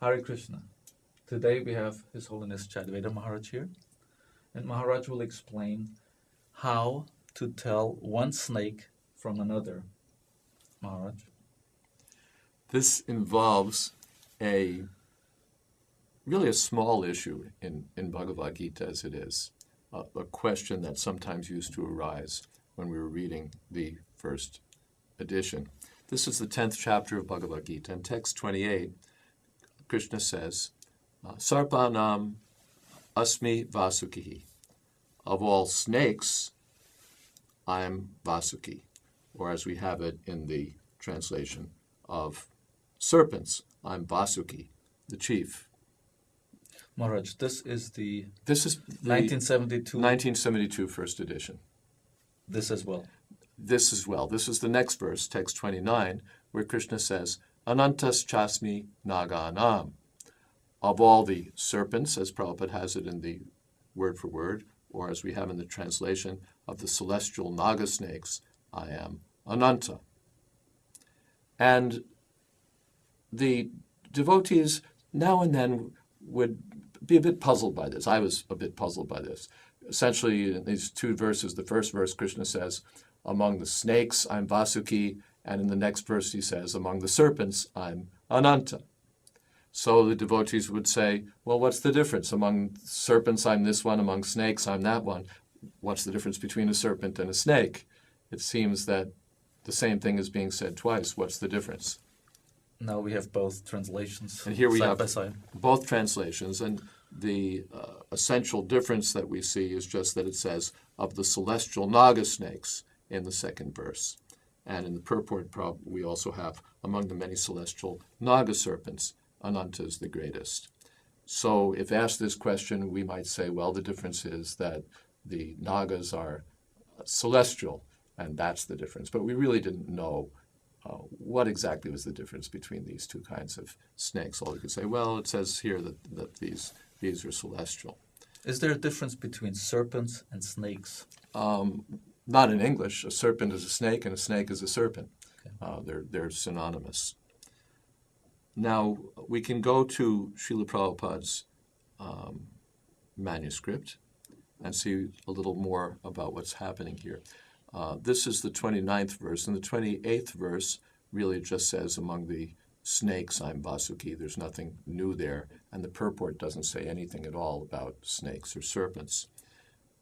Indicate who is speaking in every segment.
Speaker 1: Hare Krishna. Today we have His Holiness Chadveda Maharaj here, and Maharaj will explain how to tell one snake from another. Maharaj.
Speaker 2: This involves really a small issue in Bhagavad-gita as it is, a question that sometimes used to arise when we were reading the first edition. This is the 10th chapter of Bhagavad-gita. In text 28, Krishna says, Sarpanam asmi vasukihi. Of all snakes, I am Vasuki, or as we have it in the translation of serpents, I'm Vasuki, the chief.
Speaker 1: Maharaj, this is the
Speaker 2: 1972 1972 first edition.
Speaker 1: This as well.
Speaker 2: This as well. This is the next verse, text 29, where Krishna says, Anantas chasmi naganam. Of all the serpents, as Prabhupada has it in the word for word, or as we have in the translation of the celestial naga snakes, I am Ananta. And the devotees now and then would be a bit puzzled by this. I was a bit puzzled by this. Essentially, in these two verses, the first verse, Krishna says, among the snakes, I'm Vasuki, and in the next verse he says, among the serpents, I'm Ananta. So the devotees would say, well, what's the difference? Among serpents, I'm this one. Among snakes, I'm that one. What's the difference between a serpent and a snake? It seems that the same thing is being said twice. What's the difference?
Speaker 1: Now we have both translations
Speaker 2: and here we
Speaker 1: side
Speaker 2: have
Speaker 1: by side.
Speaker 2: Both translations, and the essential difference that we see is just that it says, of the celestial naga snakes in the second verse. And in the purport, we also have, among the many celestial naga serpents, Ananta is the greatest. So if asked this question, we might say, well, the difference is that the nagas are celestial, and that's the difference. But we really didn't know what exactly was the difference between these two kinds of snakes. All we could say, well, it says here that these are celestial.
Speaker 1: Is there a difference between serpents and snakes?
Speaker 2: Not in English. A serpent is a snake, and a snake is a serpent. Okay. They're synonymous. Now, we can go to Srila Prabhupada's manuscript and see a little more about what's happening here. This is the 29th verse, and the 28th verse really just says, among the snakes, I'm Vasuki. There's nothing new there, and the purport doesn't say anything at all about snakes or serpents.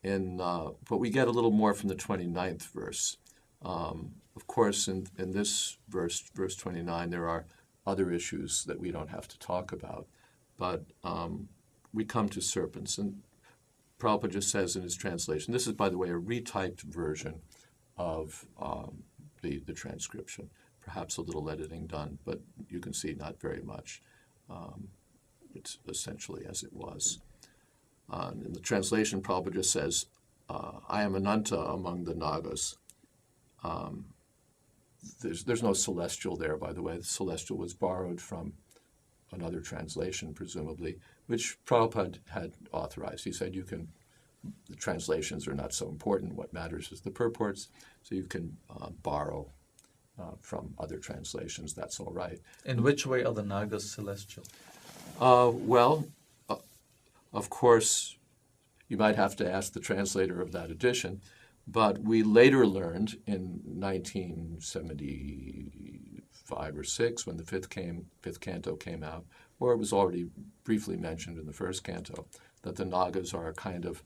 Speaker 2: But we get a little more from the 29th verse. Of course, in this verse 29, there are other issues that we don't have to talk about. But we come to serpents, and Prabhupada just says in his translation, this is, by the way, a retyped version of the transcription, perhaps a little editing done, but you can see not very much. It's essentially as it was. In the translation, Prabhupada just says, I am Ananta among the Nagas. There's no celestial there, by the way. The celestial was borrowed from another translation, presumably, which Prabhupada had authorized. He said the translations are not so important. What matters is the purports. So you can borrow from other translations. That's all right.
Speaker 1: In which way are the Nagas celestial?
Speaker 2: Well, of course, you might have to ask the translator of that edition, but we later learned in 1975 or 6, when the fifth canto came out, or it was already briefly mentioned in the first canto, that the Nagas are a kind of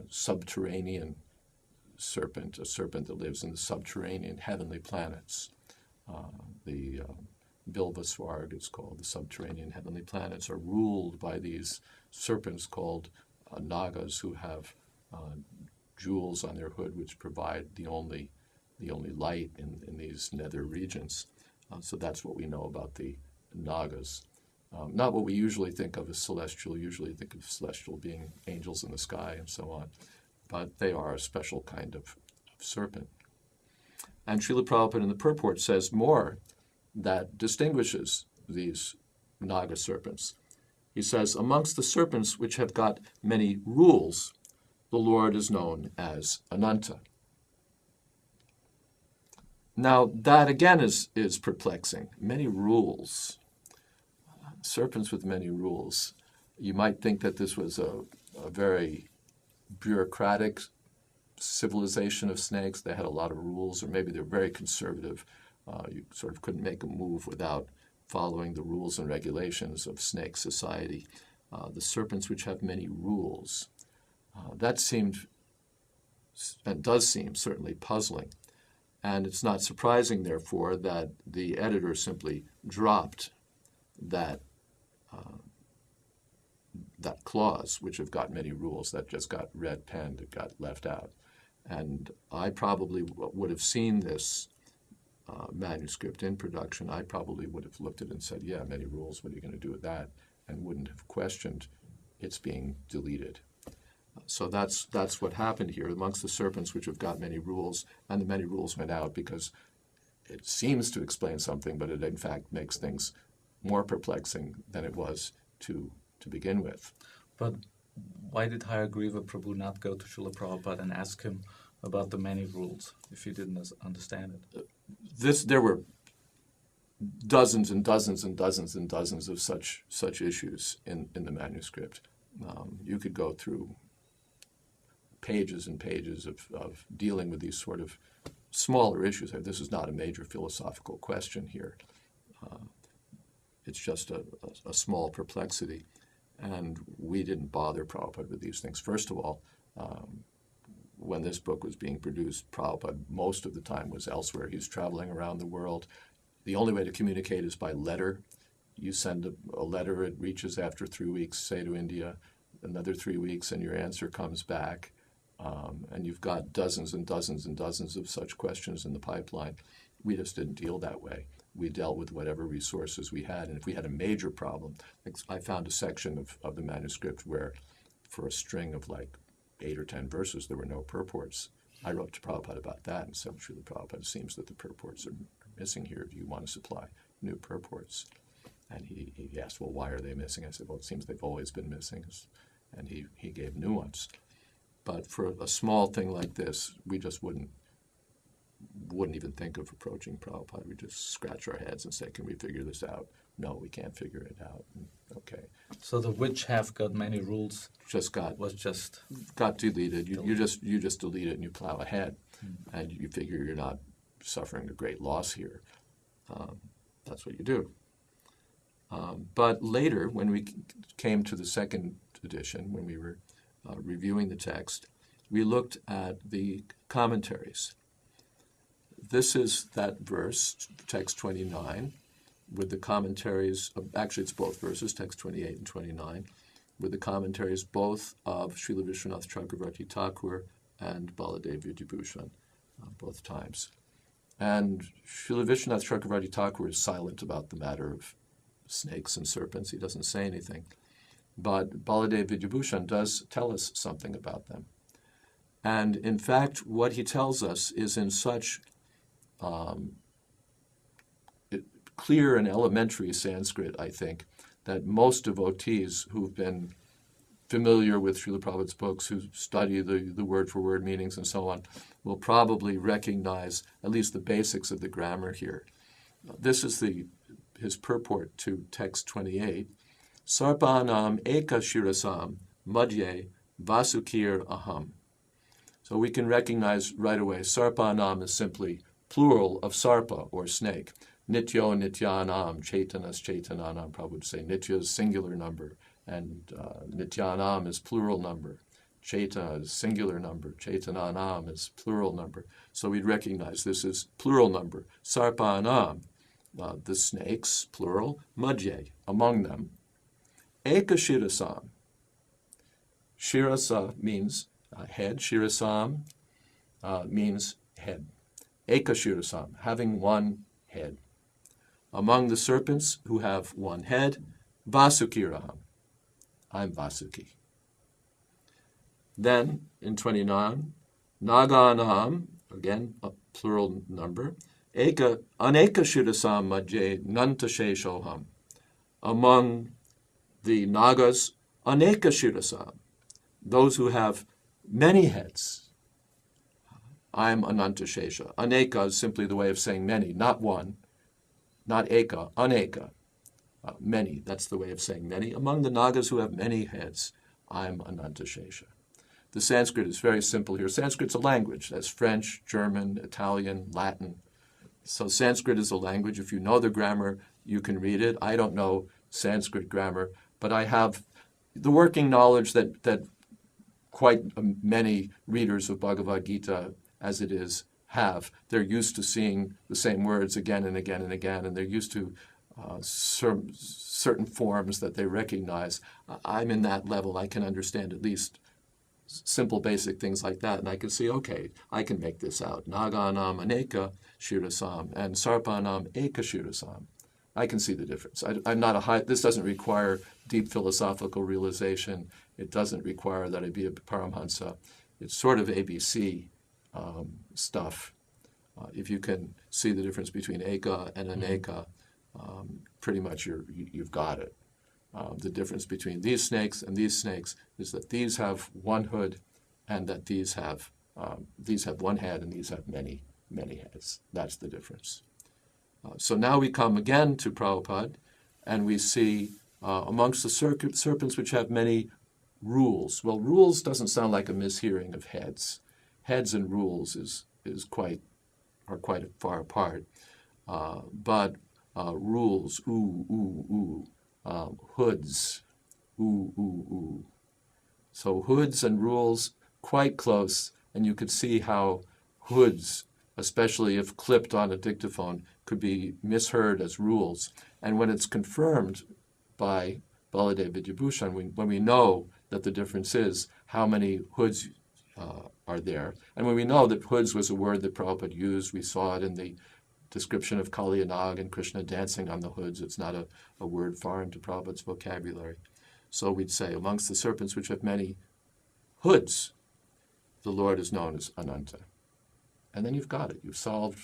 Speaker 2: subterranean serpent, a serpent that lives in the subterranean heavenly planets. The Bilvaswarg, it's called, the subterranean heavenly planets, are ruled by these serpents called Nagas, who have jewels on their hood which provide the only light in these nether regions. So that's what we know about the Nagas. Not what we usually think of as celestial. Usually think of celestial being angels in the sky and so on. But they are a special kind of serpent. And Srila Prabhupada in the purport says more that distinguishes these Naga serpents. He says, amongst the serpents which have got many rules, the Lord is known as Ananta. Now, that again is perplexing. Many rules. serpents with many rules. You might think that this was a very bureaucratic civilization of snakes. They had a lot of rules, or maybe they're very conservative. You sort of couldn't make a move without following the rules and regulations of snake society. The serpents which have many rules. That seemed, and does seem, certainly puzzling. And it's not surprising, therefore, that the editor simply dropped that clause, which have got many rules, that just got red penned, it got left out. And I probably would have seen this manuscript in production. I probably would have looked at it and said, yeah, many rules, what are you going to do with that? And wouldn't have questioned its being deleted. So that's what happened here amongst the serpents which have got many rules, and the many rules went out because it seems to explain something, but it in fact makes things more perplexing than it was to begin with.
Speaker 1: But why did Hayagriva Prabhu not go to Srila Prabhupada and ask him about the many rules if he didn't understand it?
Speaker 2: There were dozens and dozens and dozens and dozens of such issues in the manuscript. You could go through pages and pages of dealing with these sort of smaller issues. This is not a major philosophical question here. It's just a small perplexity. And we didn't bother Prabhupada with these things. First of all, when this book was being produced, Prabhupada most of the time was elsewhere. He was traveling around the world. The only way to communicate is by letter. You send a letter, it reaches after 3 weeks, say to India, another 3 weeks, and your answer comes back. And you've got dozens and dozens and dozens of such questions in the pipeline. We just didn't deal that way. We dealt with whatever resources we had. And if we had a major problem, I found a section of the manuscript where for a string of like 8 or 10 verses, there were no purports. I wrote to Prabhupada about that and said, Srila Prabhupada, it seems that the purports are missing here. Do you want to supply new purports? And he asked, well, why are they missing? I said, well, it seems they've always been missing. And he gave nuance. But for a small thing like this, we just wouldn't even think of approaching Prabhupada. We just scratch our heads and say, can we figure this out? No, we can't figure it out. Okay.
Speaker 1: So the which have got many rules got
Speaker 2: deleted. You just delete it and you plow ahead. And you figure you're not suffering a great loss here. That's what you do. But later, when we came to the second edition, when we were reviewing the text, we looked at the commentaries. This is that verse, text 29, with the commentaries, actually it's both verses, text 28 and 29, with the commentaries both of Srila Vishwanath Chakravarti Thakur and Baladev Vidyabhushan, both times. And Srila Vishwanath Chakravarti Thakur is silent about the matter of snakes and serpents. He doesn't say anything. But Baladev Vidyabhushan does tell us something about them. And in fact, what he tells us is in such clear and elementary Sanskrit, I think, that most devotees who've been familiar with Srila Prabhupada's books, who study the word-for-word meanings and so on, will probably recognize at least the basics of the grammar here. This is his purport to text 28. Sarpanam eka shirasam madhye vasukir aham. So we can recognize right away, Sarpanam is simply plural of sarpa, or snake. Nityo nityanam, chaitanas chaitananam. Prabhupada would say nitya is singular number, and nityanam is plural number. Chaita is singular number. Chaitananam is plural number. So we'd recognize this is plural number. Sarpanam, the snakes, plural. Madhye, among them. Eka shirasam. Shirasa means head. Shirasam means head. Eka shirasam, having one head. Among the serpents who have one head, Vasukiraham. I'm Vasuki. Then, in 29, Naganaham, again, a plural number, Aneka shirasam madhye nantasheshoham. Among the Nagas, Aneka shirasam, those who have many heads. I'm Anantashesha. Aneka is simply the way of saying many, not one, not eka, aneka. many. That's the way of saying many. Among the Nagas who have many heads, I'm Anantashesha. The Sanskrit is very simple here. Sanskrit's a language. That's French, German, Italian, Latin. So Sanskrit is a language. If you know the grammar, you can read it. I don't know Sanskrit grammar, but I have the working knowledge that quite many readers of Bhagavad-gita, as it is, have. They're used to seeing the same words again and again and again, and they're used to certain forms that they recognize. I'm in that level. I can understand at least simple basic things like that, and I can see, okay, I can make this out. Naganam aneka shirasam and sarpanam eka shirasam. I can see the difference. I'm not this doesn't require deep philosophical realization. It doesn't require that I be a Paramhansa. It's sort of ABC stuff. If you can see the difference between eka and aneka, pretty much you've got it. The difference between these snakes and these snakes is that these have one hood, and that these have one head, and these have many heads. That's the difference. So now we come again to Prabhupada, and we see amongst the serpents which have many rules. Well, rules doesn't sound like a mishearing of heads. Heads and rules are quite far apart. But rules, hoods, So hoods and rules, quite close, and you could see how hoods, especially if clipped on a dictaphone, could be misheard as rules. And when it's confirmed by Baladev Vidyabhushan, when we know that the difference is how many hoods are there, and when we know that hoods was a word that Prabhupada used, we saw it in the description of Kali Nag and Krishna dancing on the hoods. It's not a word foreign to Prabhupada's vocabulary. So we'd say, amongst the serpents which have many hoods, the Lord is known as Ananta. And then you've got it. You've solved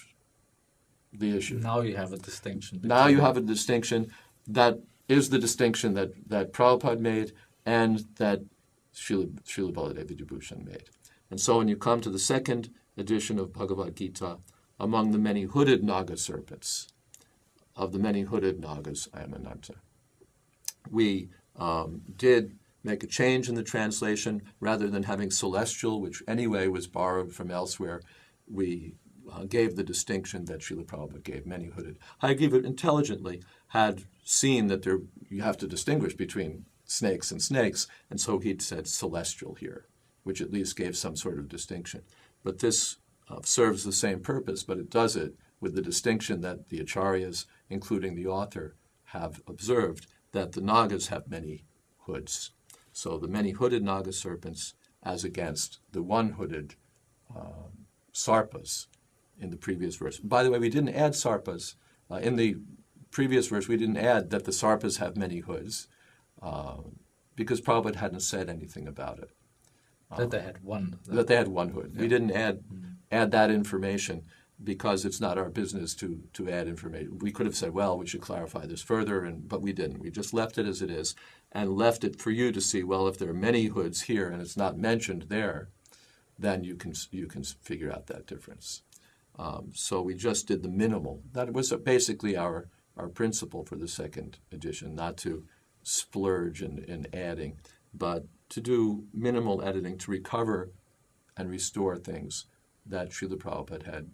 Speaker 2: the issue.
Speaker 1: Now you have a distinction.
Speaker 2: Now you have a distinction. That is the distinction that Prabhupada made and that Srila Baladev Vidyabhushan made. And so when you come to the second edition of Bhagavad-gita, among the many hooded Naga serpents, of the many hooded Nagas, I am Ananta. We did make a change in the translation. Rather than having celestial, which anyway was borrowed from elsewhere, we gave the distinction that Srila Prabhupada gave, many hooded. Hayagriva intelligently had seen that you have to distinguish between snakes, and so he'd said celestial here, which at least gave some sort of distinction. But this serves the same purpose, but it does it with the distinction that the acharyas, including the author, have observed, that the Nagas have many hoods. So the many hooded Naga serpents as against the one-hooded sarpas in the previous verse. By the way, we didn't add sarpas. In the previous verse, we didn't add that the sarpas have many hoods because Prabhupada hadn't said anything about it.
Speaker 1: That they had one.
Speaker 2: That they had one hood. Yeah. We didn't add that information because it's not our business to add information. We could have said, well, we should clarify this further, but we didn't. We just left it as it is and left it for you to see, well, if there are many hoods here and it's not mentioned there, then you can figure out that difference. So we just did the minimal. That was basically our principle for the second edition, not to splurge in adding, but to do minimal editing to recover and restore things that Srila Prabhupada had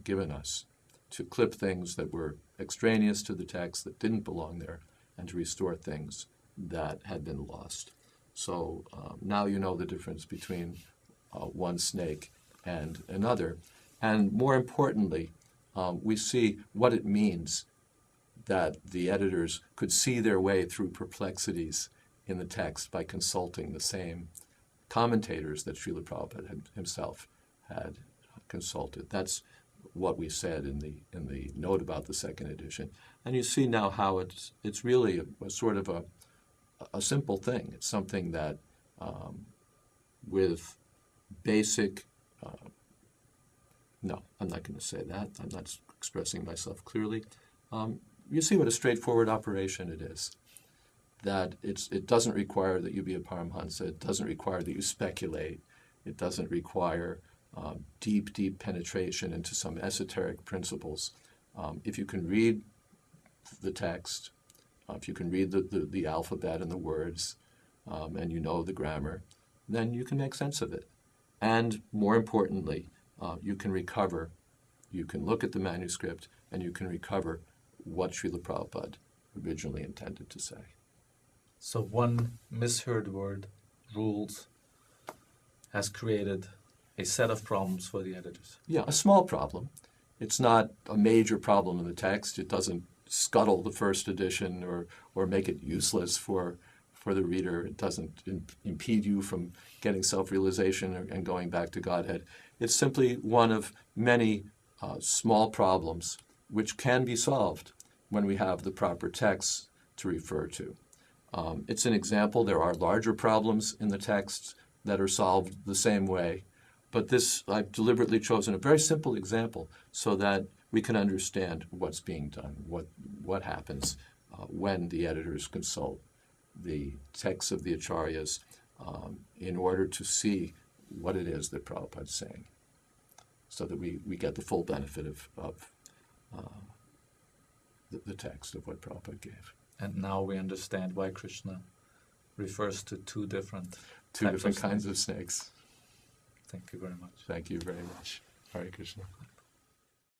Speaker 2: given us, to clip things that were extraneous to the text that didn't belong there, and to restore things that had been lost. So now you know the difference between one snake and another. And more importantly, we see what it means that the editors could see their way through perplexities in the text by consulting the same commentators that Srila Prabhupada himself had consulted. That's what we said in the note about the second edition. And you see now how it's really a sort of a simple thing. It's something that with basic no, I'm not going to say that. I'm not expressing myself clearly. You see what a straightforward operation it is. That it doesn't require that you be a Paramhansa. It doesn't require that you speculate. It doesn't require deep penetration into some esoteric principles. If you can read the text, If you can read the alphabet and the words, and you know the grammar, then you can make sense of it. And more importantly, you can recover, you can look at the manuscript, and you can recover what Srila Prabhupada originally intended to say.
Speaker 1: So one misheard word, rules, has created a set of problems for the editors.
Speaker 2: Yeah, a small problem. It's not a major problem in the text. It doesn't scuttle the first edition or make it useless for the reader. It doesn't impede you from getting self-realization and going back to Godhead. It's simply one of many small problems which can be solved when we have the proper texts to refer to. It's an example. There are larger problems in the texts that are solved the same way. But this, I've deliberately chosen a very simple example so that we can understand what's being done, what happens when the editors consult the texts of the acharyas in order to see what it is that Prabhupada is saying, so that we get the full benefit of the text of what Prabhupada gave.
Speaker 1: And now we understand why Krishna refers to two different
Speaker 2: Kinds of snakes.
Speaker 1: Thank you very much.
Speaker 2: Thank you very much. Hare Krishna.